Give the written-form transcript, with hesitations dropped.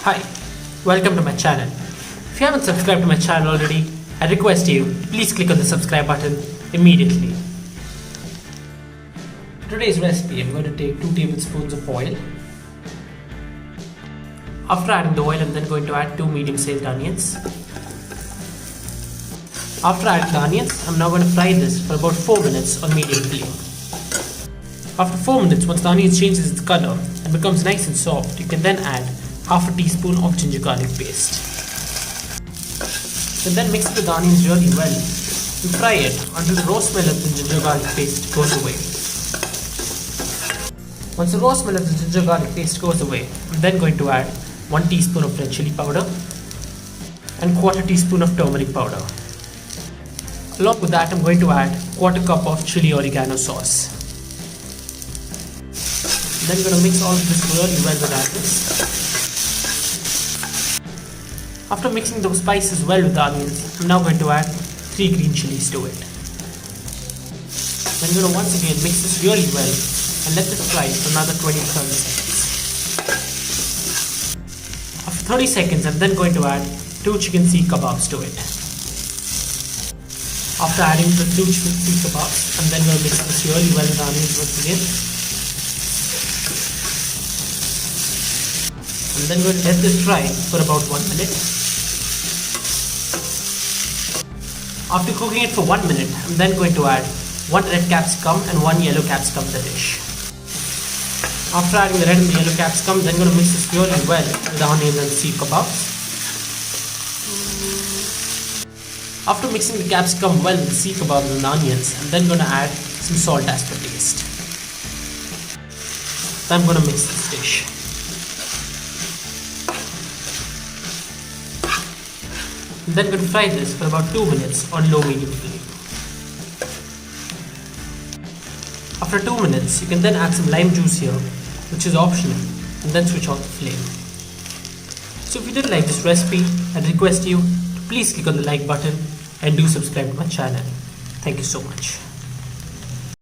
Hi, welcome to my channel. If you haven't subscribed to my channel already, I request you please click on the subscribe button immediately. For today's recipe, I'm going to take 2 tablespoons of oil. After adding the oil, I'm then going to add 2 medium-sized onions. After adding the onions, I'm now going to fry this for about 4 minutes on medium flame. After 4 minutes, once the onion changes its color and becomes nice and soft, you can then add half a teaspoon of ginger garlic paste. You can then mix it with the onions really well and fry it until the raw smell of the ginger garlic paste goes away. Once the raw smell of the ginger garlic paste goes away, I'm then going to add 1 teaspoon of red chilli powder and 1/4 teaspoon of turmeric powder. Along with that, I'm going to add 1/4 cup of chili oregano sauce. Then I'm going to mix all of this really well with onions. After mixing those spices well with the onions, I'm now going to add 3 green chilies to it. Then I'm going to once again mix this really well and let this fry for another 20 to 30 seconds. After 30 seconds, I'm then going to add 2 chicken seekh kababs to it. After adding the 2 chicken seekh kababs, I'm then going to mix this really well with the onions once again. I'm then going to let this fry for about 1 minute. After cooking it for 1 minute, I'm then going to add 1 red capsicum and 1 yellow capsicum to the dish. After adding the red and the yellow capsicum, I'm then going to mix this really well with the onions and the seekh kebabs. After mixing the capsicum well with the seekh kebabs and the onions, I'm then going to add some salt as per taste. Then I'm going to mix this dish. I'm then going to fry this for about 2 minutes on low-medium flame. After 2 minutes, you can then add some lime juice here, which is optional, and then switch off the flame. So if you did like this recipe, I'd request you to please click on the like button and do subscribe to my channel. Thank you so much.